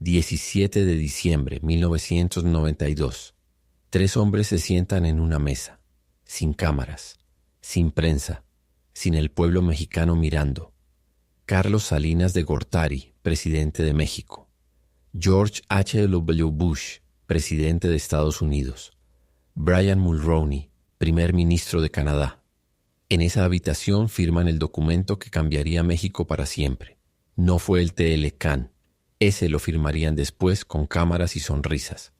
17 de diciembre 1992. 3 hombres se sientan en una mesa, sin cámaras, sin prensa, sin el pueblo mexicano mirando. Carlos Salinas de Gortari, presidente de México. George H.W. Bush, presidente de Estados Unidos. Brian Mulroney, primer ministro de Canadá. En esa habitación firman el documento que cambiaría México para siempre. No fue el TLCAN. Ese lo firmarían después con cámaras y sonrisas.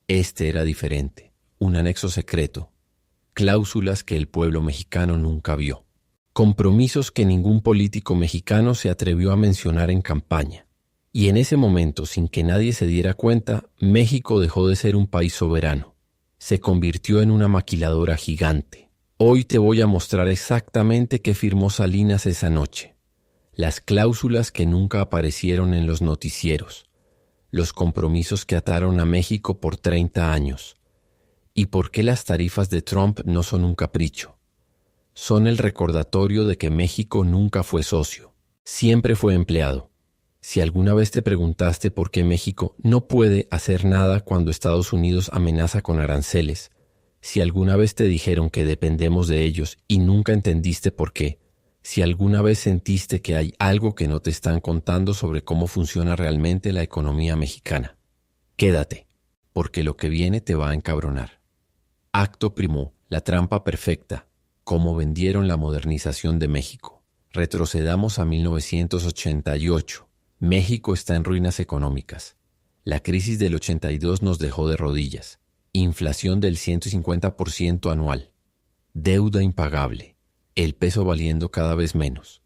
Este era diferente, un anexo secreto, cláusulas que el pueblo mexicano nunca vio, compromisos que ningún político mexicano se atrevió a mencionar en campaña. Y en ese momento, sin que nadie se diera cuenta, México dejó de ser un país soberano. Se convirtió en una maquiladora gigante. Hoy te voy a mostrar exactamente qué firmó Salinas esa noche. Las cláusulas que nunca aparecieron en los noticieros, los compromisos que ataron a México por 30 años. ¿Y por qué las tarifas de Trump no son un capricho? Son el recordatorio de que México nunca fue socio, siempre fue empleado. Si alguna vez te preguntaste por qué México no puede hacer nada cuando Estados Unidos amenaza con aranceles, si alguna vez te dijeron que dependemos de ellos y nunca entendiste por qué, si alguna vez sentiste que hay algo que no te están contando sobre cómo funciona realmente la economía mexicana, quédate, porque lo que viene te va a encabronar. Acto primo, la trampa perfecta, cómo vendieron la modernización de México. Retrocedamos a 1988. México está en ruinas económicas. La crisis del 82 nos dejó de rodillas. Inflación del 150% anual. Deuda impagable. El peso valiendo cada vez menos.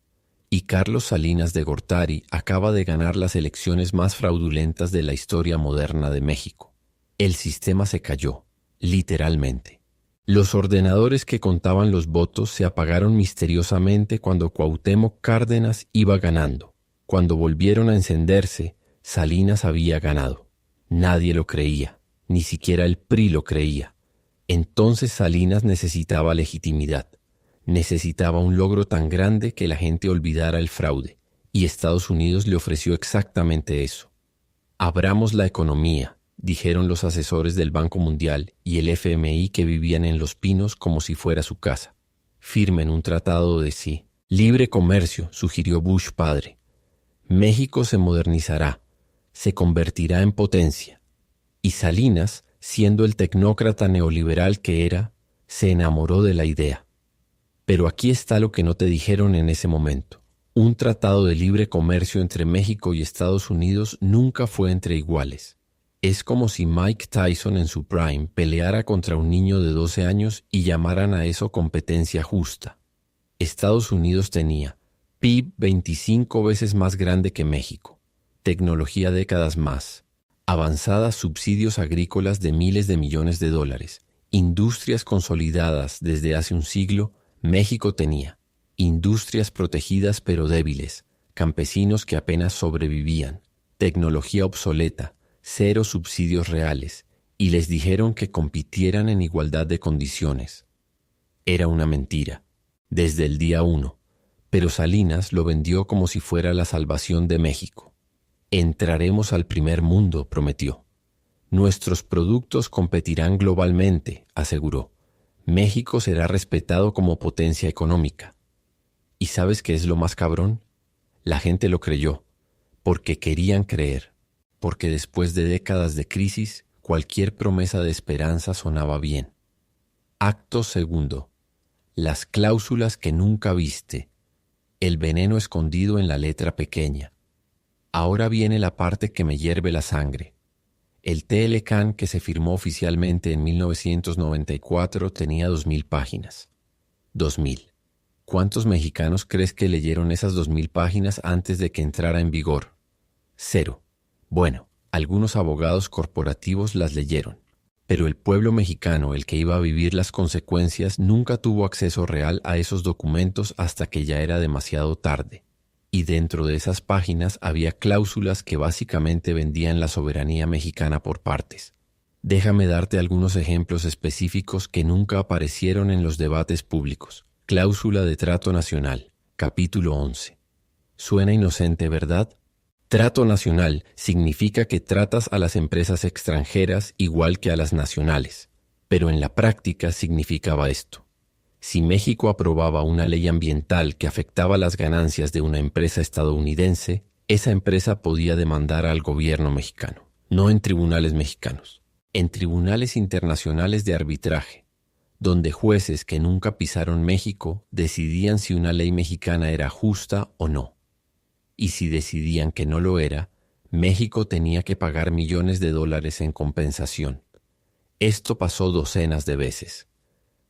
Y Carlos Salinas de Gortari acaba de ganar las elecciones más fraudulentas de la historia moderna de México. El sistema se cayó, literalmente. Los ordenadores que contaban los votos se apagaron misteriosamente cuando Cuauhtémoc Cárdenas iba ganando. Cuando volvieron a encenderse, Salinas había ganado. Nadie lo creía, ni siquiera el PRI lo creía. Entonces Salinas necesitaba legitimidad. Necesitaba un logro tan grande que la gente olvidara el fraude, y Estados Unidos le ofreció exactamente eso. Abramos la economía, dijeron los asesores del Banco Mundial y el FMI que vivían en Los Pinos como si fuera su casa. Firmen un tratado de sí. Libre comercio, sugirió Bush padre. México se modernizará, se convertirá en potencia. Y Salinas, siendo el tecnócrata neoliberal que era, se enamoró de la idea. Pero aquí está lo que no te dijeron en ese momento. Un tratado de libre comercio entre México y Estados Unidos nunca fue entre iguales. Es como si Mike Tyson en su prime peleara contra un niño de 12 años y llamaran a eso competencia justa. Estados Unidos tenía PIB 25 veces más grande que México, tecnología décadas más, avanzadas subsidios agrícolas de miles de millones de dólares, industrias consolidadas desde hace un siglo. México tenía industrias protegidas pero débiles, campesinos que apenas sobrevivían, tecnología obsoleta, 0 subsidios reales, y les dijeron que compitieran en igualdad de condiciones. Era una mentira, desde el día 1, pero Salinas lo vendió como si fuera la salvación de México. Entraremos al primer mundo, prometió. Nuestros productos competirán globalmente, aseguró. México será respetado como potencia económica. ¿Y sabes qué es lo más cabrón? La gente lo creyó, porque querían creer, porque después de décadas de crisis, cualquier promesa de esperanza sonaba bien. Acto segundo. Las cláusulas que nunca viste. El veneno escondido en la letra pequeña. Ahora viene la parte que me hierve la sangre. El TLCAN que se firmó oficialmente en 1994 tenía 2.000 páginas. 2.000. ¿Cuántos mexicanos crees que leyeron esas 2.000 páginas antes de que entrara en vigor? 0. Bueno, algunos abogados corporativos las leyeron, pero el pueblo mexicano, el que iba a vivir las consecuencias, nunca tuvo acceso real a esos documentos hasta que ya era demasiado tarde. Y dentro de esas páginas había cláusulas que básicamente vendían la soberanía mexicana por partes. Déjame darte algunos ejemplos específicos que nunca aparecieron en los debates públicos. Cláusula de trato nacional, capítulo 11. Suena inocente, ¿verdad? Trato nacional significa que tratas a las empresas extranjeras igual que a las nacionales, pero en la práctica significaba esto. Si México aprobaba una ley ambiental que afectaba las ganancias de una empresa estadounidense, esa empresa podía demandar al gobierno mexicano, no en tribunales mexicanos, en tribunales internacionales de arbitraje, donde jueces que nunca pisaron México decidían si una ley mexicana era justa o no. Y si decidían que no lo era, México tenía que pagar millones de dólares en compensación. Esto pasó docenas de veces.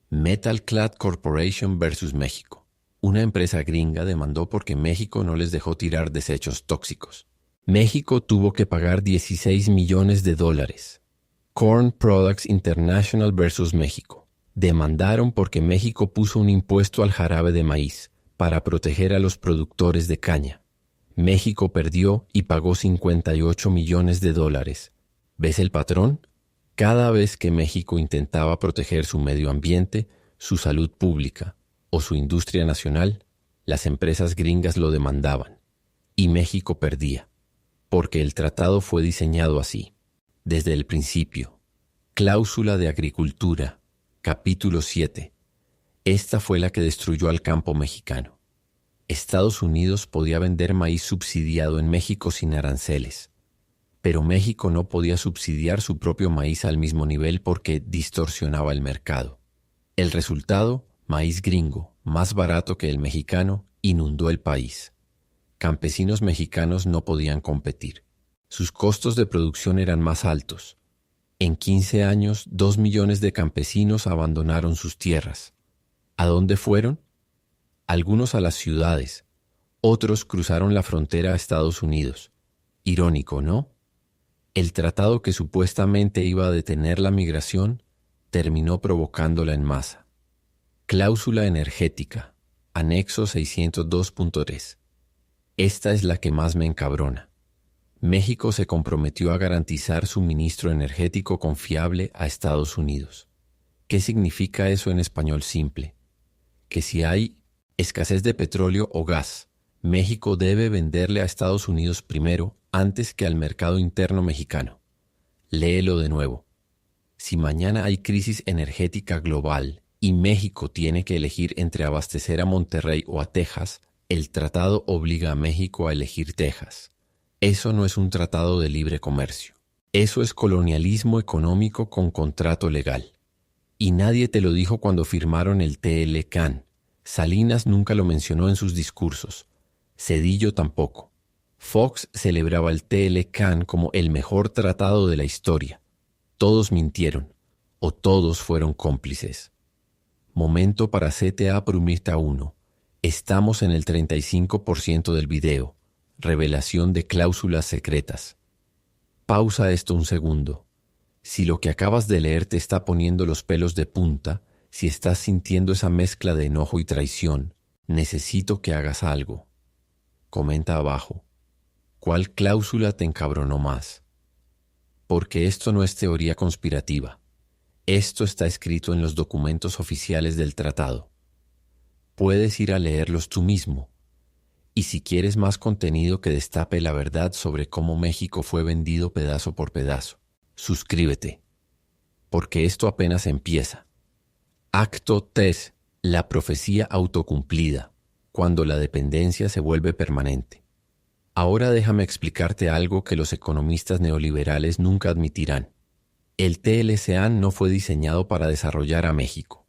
Metal Clad Corporation versus México. Una empresa gringa demandó porque México no les dejó tirar desechos tóxicos. México tuvo que pagar 16 millones de dólares. Corn Products International versus México. Demandaron porque México puso un impuesto al jarabe de maíz para proteger a los productores de caña. México perdió y pagó 58 millones de dólares. ¿Ves el patrón? Cada vez que México intentaba proteger su medio ambiente, su salud pública o su industria nacional, las empresas gringas lo demandaban. Y México perdía, porque el tratado fue diseñado así. Desde el principio. Cláusula de Agricultura, capítulo 7. Esta fue la que destruyó al campo mexicano. Estados Unidos podía vender maíz subsidiado en México sin aranceles, pero México no podía subsidiar su propio maíz al mismo nivel porque distorsionaba el mercado. El resultado, maíz gringo, más barato que el mexicano, inundó el país. Campesinos mexicanos no podían competir. Sus costos de producción eran más altos. En 15 años, 2 millones de campesinos abandonaron sus tierras. ¿A dónde fueron? Algunos a las ciudades, otros cruzaron la frontera a Estados Unidos. Irónico, ¿no? El tratado que supuestamente iba a detener la migración terminó provocándola en masa. Cláusula energética, anexo 602.3. Esta es la que más me encabrona. México se comprometió a garantizar suministro energético confiable a Estados Unidos. ¿Qué significa eso en español simple? Que si hay escasez de petróleo o gas, México debe venderle a Estados Unidos primero antes que al mercado interno mexicano. Léelo de nuevo. Si mañana hay crisis energética global y México tiene que elegir entre abastecer a Monterrey o a Texas, el tratado obliga a México a elegir Texas. Eso no es un tratado de libre comercio. Eso es colonialismo económico con contrato legal. Y nadie te lo dijo cuando firmaron el TLCAN. Salinas nunca lo mencionó en sus discursos. Zedillo tampoco. Fox celebraba el TLCAN como el mejor tratado de la historia. Todos mintieron, o todos fueron cómplices. Momento para CTA Prumita 1. Estamos en el 35% del video. Revelación de cláusulas secretas. Pausa esto un segundo. Si lo que acabas de leer te está poniendo los pelos de punta, si estás sintiendo esa mezcla de enojo y traición, necesito que hagas algo. Comenta abajo. ¿Cuál cláusula te encabronó más? Porque esto no es teoría conspirativa. Esto está escrito en los documentos oficiales del tratado. Puedes ir a leerlos tú mismo. Y si quieres más contenido que destape la verdad sobre cómo México fue vendido pedazo por pedazo, suscríbete. Porque esto apenas empieza. Acto 3. La profecía autocumplida, cuando la dependencia se vuelve permanente. Ahora déjame explicarte algo que los economistas neoliberales nunca admitirán. El TLCAN no fue diseñado para desarrollar a México.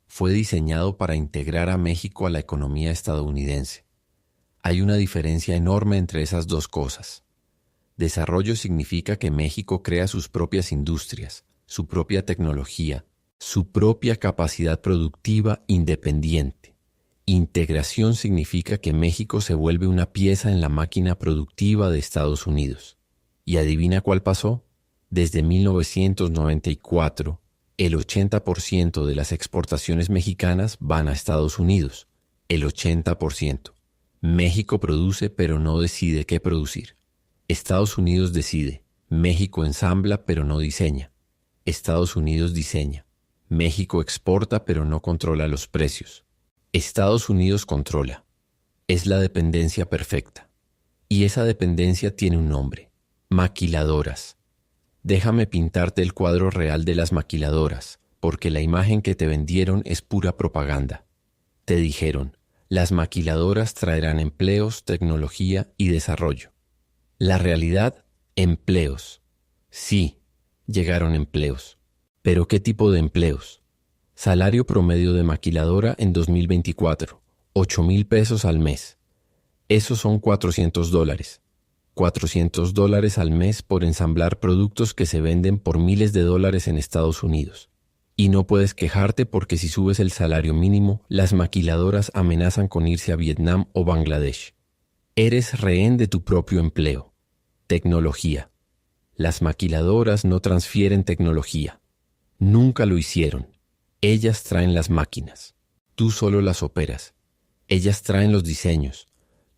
Fue diseñado para integrar a México a la economía estadounidense. Hay una diferencia enorme entre esas dos cosas. Desarrollo significa que México crea sus propias industrias, su propia tecnología, su propia capacidad productiva independiente. Integración significa que México se vuelve una pieza en la máquina productiva de Estados Unidos. ¿Y adivina cuál pasó? Desde 1994, el 80% de las exportaciones mexicanas van a Estados Unidos. El 80%. México produce pero no decide qué producir. Estados Unidos decide. México ensambla pero no diseña. Estados Unidos diseña. México exporta pero no controla los precios. Estados Unidos controla. Es la dependencia perfecta. Y esa dependencia tiene un nombre: maquiladoras. Déjame pintarte el cuadro real de las maquiladoras, porque la imagen que te vendieron es pura propaganda. Te dijeron: las maquiladoras traerán empleos, tecnología y desarrollo. La realidad: empleos. Sí, llegaron empleos. ¿Pero qué tipo de empleos? Salario promedio de maquiladora en 2024, 8,000 pesos al mes. Esos son $400. $400 al mes por ensamblar productos que se venden por miles de dólares en Estados Unidos. Y no puedes quejarte porque si subes el salario mínimo, las maquiladoras amenazan con irse a Vietnam o Bangladesh. Eres rehén de tu propio empleo. Tecnología. Las maquiladoras no transfieren tecnología. Nunca lo hicieron. Ellas traen las máquinas. Tú solo las operas. Ellas traen los diseños.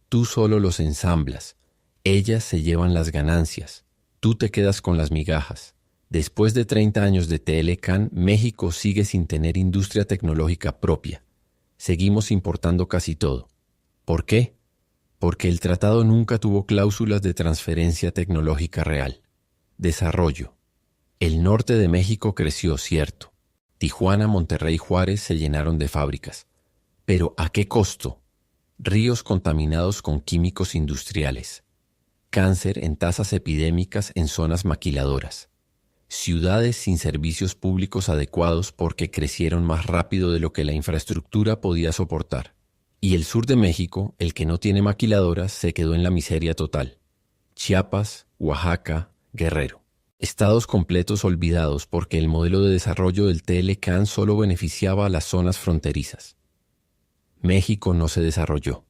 Tú solo los ensamblas. Ellas se llevan las ganancias. Tú te quedas con las migajas. Después de 30 años de Telecán, México sigue sin tener industria tecnológica propia. Seguimos importando casi todo. ¿Por qué? Porque el tratado nunca tuvo cláusulas de transferencia tecnológica real. Desarrollo. El norte de México creció, cierto. Tijuana, Monterrey, Juárez se llenaron de fábricas. ¿Pero a qué costo? Ríos contaminados con químicos industriales. Cáncer en tasas epidémicas en zonas maquiladoras. Ciudades sin servicios públicos adecuados porque crecieron más rápido de lo que la infraestructura podía soportar. Y el sur de México, el que no tiene maquiladoras, se quedó en la miseria total. Chiapas, Oaxaca, Guerrero. Estados completos olvidados porque el modelo de desarrollo del Telecán solo beneficiaba a las zonas fronterizas. México no se desarrolló.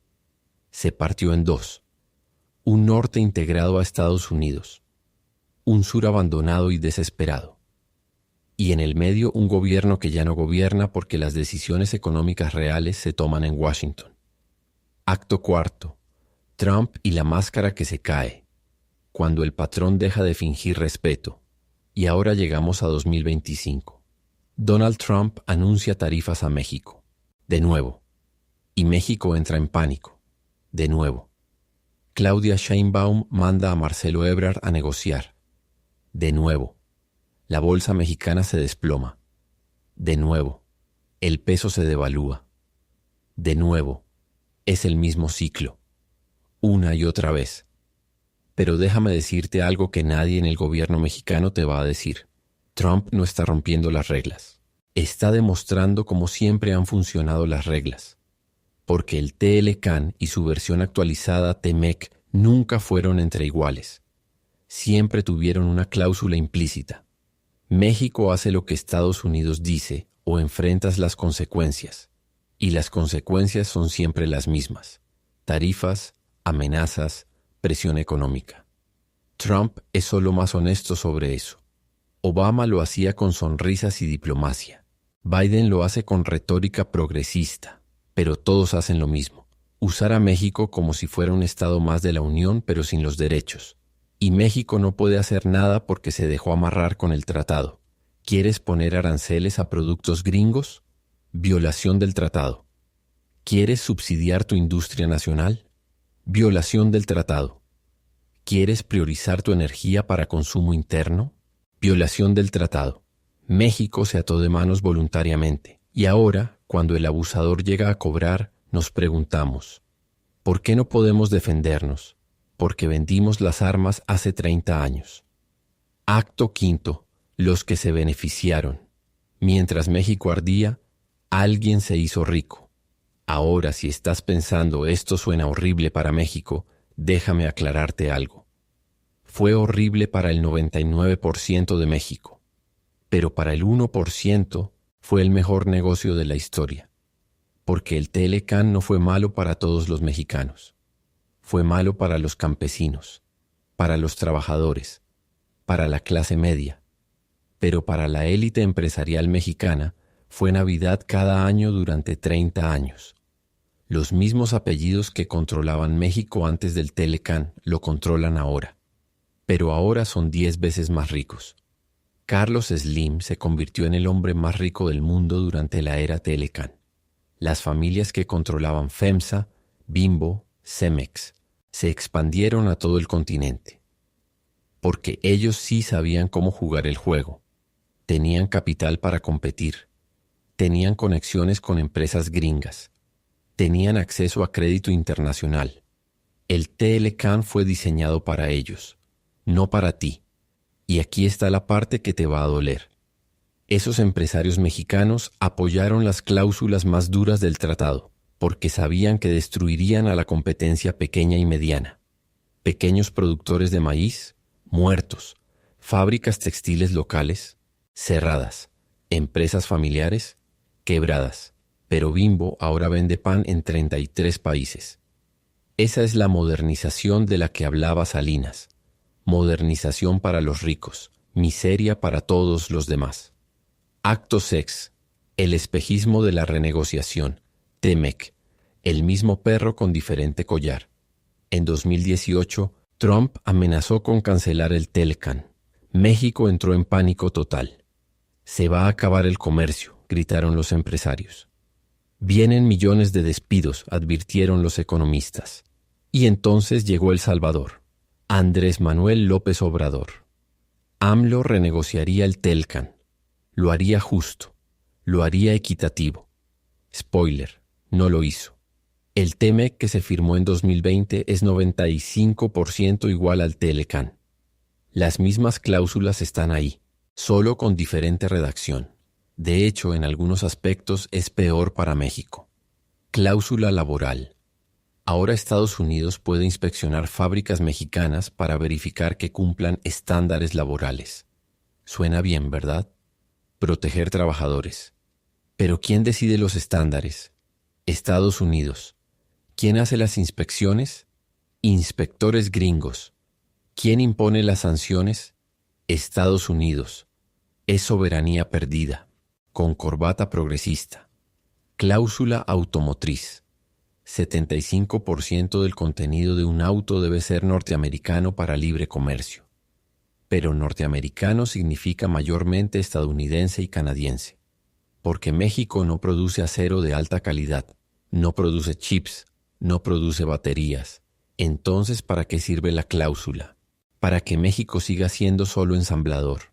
Se partió en dos. Un norte integrado a Estados Unidos. Un sur abandonado y desesperado. Y en el medio un gobierno que ya no gobierna porque las decisiones económicas reales se toman en Washington. Acto cuarto. Trump y la máscara que se cae. Cuando el patrón deja de fingir respeto. Y ahora llegamos a 2025. Donald Trump anuncia tarifas a México. De nuevo. Y México entra en pánico. De nuevo. Claudia Sheinbaum manda a Marcelo Ebrard a negociar. De nuevo. La bolsa mexicana se desploma. De nuevo. El peso se devalúa. De nuevo. Es el mismo ciclo. Una y otra vez. Pero déjame decirte algo que nadie en el gobierno mexicano te va a decir. Trump no está rompiendo las reglas. Está demostrando cómo siempre han funcionado las reglas. Porque el Telecán y su versión actualizada TEMEC nunca fueron entre iguales. Siempre tuvieron una cláusula implícita. México hace lo que Estados Unidos dice o enfrentas las consecuencias. Y las consecuencias son siempre las mismas. Tarifas, amenazas, presión económica. Trump es solo más honesto sobre eso. Obama lo hacía con sonrisas y diplomacia. Biden lo hace con retórica progresista. Pero todos hacen lo mismo. Usar a México como si fuera un estado más de la Unión, pero sin los derechos. Y México no puede hacer nada porque se dejó amarrar con el tratado. ¿Quieres poner aranceles a productos gringos? Violación del tratado. ¿Quieres subsidiar tu industria nacional? Violación del tratado. ¿Quieres priorizar tu energía para consumo interno? Violación del tratado. México se ató de manos voluntariamente. Y ahora, cuando el abusador llega a cobrar, nos preguntamos, ¿por qué no podemos defendernos? Porque vendimos las armas hace 30 años. Acto quinto. Los que se beneficiaron. Mientras México ardía, alguien se hizo rico. Ahora, si estás pensando esto suena horrible para México, déjame aclararte algo. Fue horrible para el 99% de México, pero para el 1% fue el mejor negocio de la historia, porque el Telecán no fue malo para todos los mexicanos. Fue malo para los campesinos, para los trabajadores, para la clase media, pero para la élite empresarial mexicana fue Navidad cada año durante 30 años. Los mismos apellidos que controlaban México antes del Telecán lo controlan ahora, pero ahora son 10 veces más ricos. Carlos Slim se convirtió en el hombre más rico del mundo durante la era Telecán. Las familias que controlaban FEMSA, Bimbo, Cemex, Se expandieron a todo el continente, porque ellos sí sabían cómo jugar el juego. Tenían capital para competir, tenían conexiones con empresas gringas, tenían acceso a crédito internacional. El TLCAN fue diseñado para ellos, no para ti. Y aquí está la parte que te va a doler. Esos empresarios mexicanos apoyaron las cláusulas más duras del tratado, porque sabían que destruirían a la competencia pequeña y mediana. Pequeños productores de maíz, muertos. Fábricas textiles locales, cerradas. Empresas familiares, quebradas. Pero Bimbo ahora vende pan en 33 países. Esa es la modernización de la que hablaba Salinas. Modernización para los ricos, miseria para todos los demás. Acto sex, el espejismo de la renegociación, TEMEC, el mismo perro con diferente collar. En 2018, Trump amenazó con cancelar el TLCAN. México entró en pánico total. Se va a acabar el comercio, gritaron los empresarios. Vienen millones de despidos, advirtieron los economistas. Y entonces llegó El Salvador. Andrés Manuel López Obrador. AMLO renegociaría el TLCAN. Lo haría justo. Lo haría equitativo. Spoiler, no lo hizo. El TEMEC que se firmó en 2020 es 95% igual al TLCAN. Las mismas cláusulas están ahí, solo con diferente redacción. De hecho, en algunos aspectos es peor para México. Cláusula laboral. Ahora Estados Unidos puede inspeccionar fábricas mexicanas para verificar que cumplan estándares laborales. Suena bien, ¿verdad? Proteger trabajadores. Pero ¿quién decide los estándares? Estados Unidos. ¿Quién hace las inspecciones? Inspectores gringos. ¿Quién impone las sanciones? Estados Unidos. Es soberanía perdida. Con corbata progresista. Cláusula automotriz. 75% del contenido de un auto debe ser norteamericano para libre comercio. Pero norteamericano significa mayormente estadounidense y canadiense. Porque México no produce acero de alta calidad, no produce chips, no produce baterías. Entonces, ¿para qué sirve la cláusula? Para que México siga siendo solo ensamblador.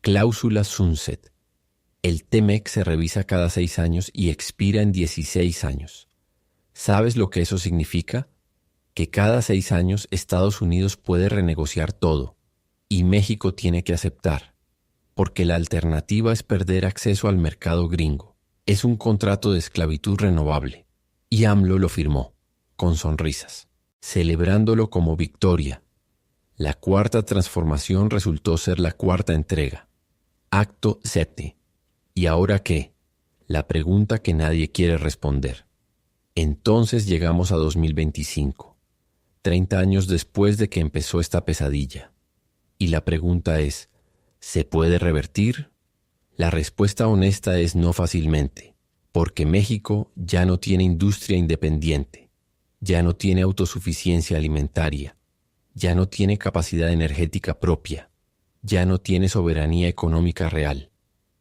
Cláusula sunset. El TEMEC se revisa cada 6 años y expira en 16 años. ¿Sabes lo que eso significa? Que cada 6 años Estados Unidos puede renegociar todo y México tiene que aceptar, porque la alternativa es perder acceso al mercado gringo. Es un contrato de esclavitud renovable y AMLO lo firmó, con sonrisas, celebrándolo como victoria. La cuarta transformación resultó ser la cuarta entrega. Acto 7. ¿Y ahora qué? La pregunta que nadie quiere responder. Entonces llegamos a 2025, 30 años después de que empezó esta pesadilla. Y la pregunta es, ¿se puede revertir? La respuesta honesta es no fácilmente, porque México ya no tiene industria independiente, ya no tiene autosuficiencia alimentaria, ya no tiene capacidad energética propia, ya no tiene soberanía económica real.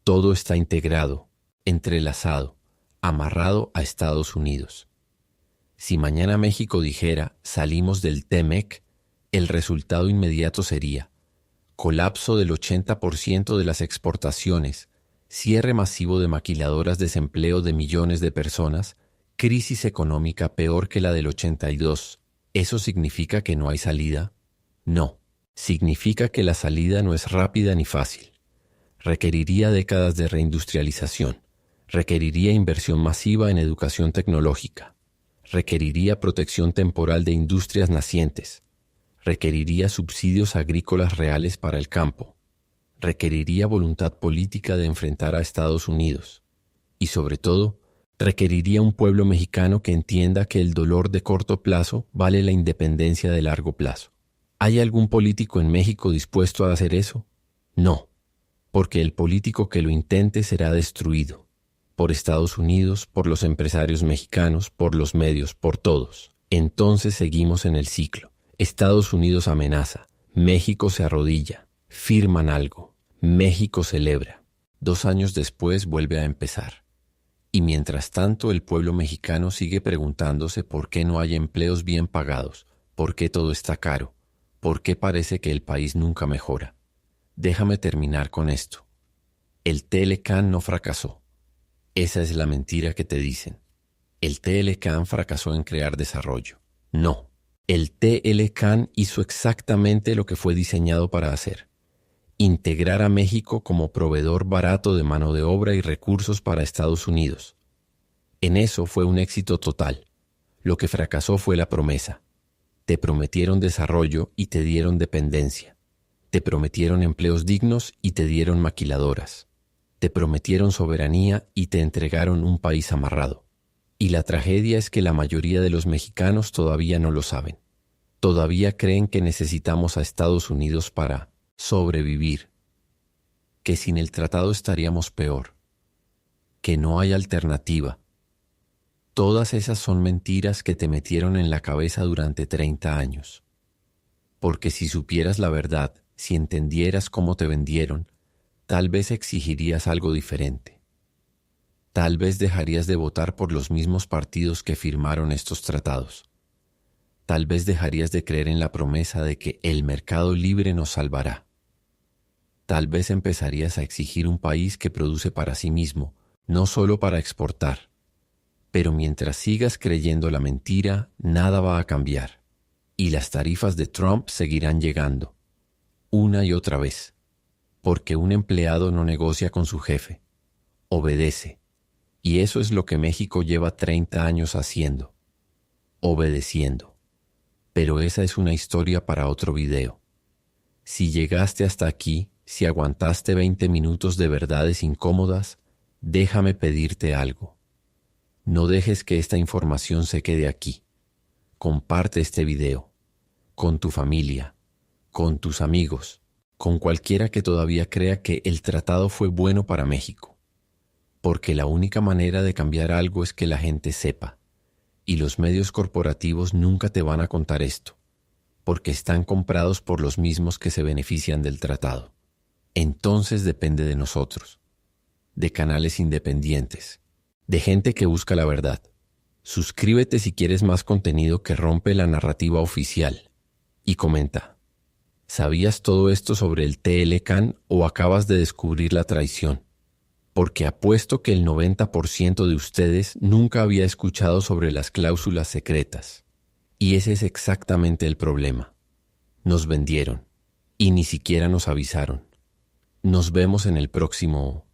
Todo está integrado, entrelazado, amarrado a Estados Unidos. Si mañana México dijera salimos del TEMEC, el resultado inmediato sería colapso del 80% de las exportaciones, cierre masivo de maquiladoras, desempleo de millones de personas, crisis económica peor que la del 82. ¿Eso significa que no hay salida? No, significa que la salida no es rápida ni fácil. Requeriría décadas de reindustrialización, requeriría inversión masiva en educación tecnológica, requeriría protección temporal de industrias nacientes, requeriría subsidios agrícolas reales para el campo, requeriría voluntad política de enfrentar a Estados Unidos y, sobre todo, requeriría un pueblo mexicano que entienda que el dolor de corto plazo vale la independencia de largo plazo. ¿Hay algún político en México dispuesto a hacer eso? No, porque el político que lo intente será destruido. Por Estados Unidos, por los empresarios mexicanos, por los medios, por todos. Entonces seguimos en el ciclo. Estados Unidos amenaza, México se arrodilla, firman algo, México celebra. 2 años después vuelve a empezar. Y mientras tanto el pueblo mexicano sigue preguntándose por qué no hay empleos bien pagados, ¿Por qué todo está caro? ¿Por qué parece que el país nunca mejora? Déjame terminar con esto. El TLCAN no fracasó. Esa es la mentira que te dicen. El TLCAN fracasó en crear desarrollo. No. El TLCAN hizo exactamente lo que fue diseñado para hacer. Integrar a México como proveedor barato de mano de obra y recursos para Estados Unidos. En eso fue un éxito total. Lo que fracasó fue la promesa. Te prometieron desarrollo y te dieron dependencia. Te prometieron empleos dignos y te dieron maquiladoras. Te prometieron soberanía y te entregaron un país amarrado. Y la tragedia es que la mayoría de los mexicanos todavía no lo saben. Todavía creen que necesitamos a Estados Unidos para sobrevivir. Que sin el tratado estaríamos peor. Que no hay alternativa. Todas esas son mentiras que te metieron en la cabeza durante 30 años. Porque si supieras la verdad, si entendieras cómo te vendieron, tal vez exigirías algo diferente. Tal vez dejarías de votar por los mismos partidos que firmaron estos tratados. Tal vez dejarías de creer en la promesa de que el mercado libre nos salvará. Tal vez empezarías a exigir un país que produce para sí mismo, no solo para exportar. Pero mientras sigas creyendo la mentira, nada va a cambiar. Y las tarifas de Trump seguirán llegando, una y otra vez. Porque un empleado no negocia con su jefe, obedece. Y eso es lo que México lleva 30 años haciendo, obedeciendo. Pero esa es una historia para otro video. Si llegaste hasta aquí, si aguantaste 20 minutos de verdades incómodas, déjame pedirte algo. No dejes que esta información se quede aquí. Comparte este video, con tu familia, con tus amigos, con cualquiera que todavía crea que el tratado fue bueno para México. Porque la única manera de cambiar algo es que la gente sepa. Y los medios corporativos nunca te van a contar esto, porque están comprados por los mismos que se benefician del tratado. Entonces depende de nosotros, de canales independientes, de gente que busca la verdad. Suscríbete si quieres más contenido que rompe la narrativa oficial. Y comenta, ¿sabías todo esto sobre el TLCAN o acabas de descubrir la traición? Porque apuesto que el 90% de ustedes nunca había escuchado sobre las cláusulas secretas. Y ese es exactamente el problema. Nos vendieron y ni siquiera nos avisaron. Nos vemos en el próximo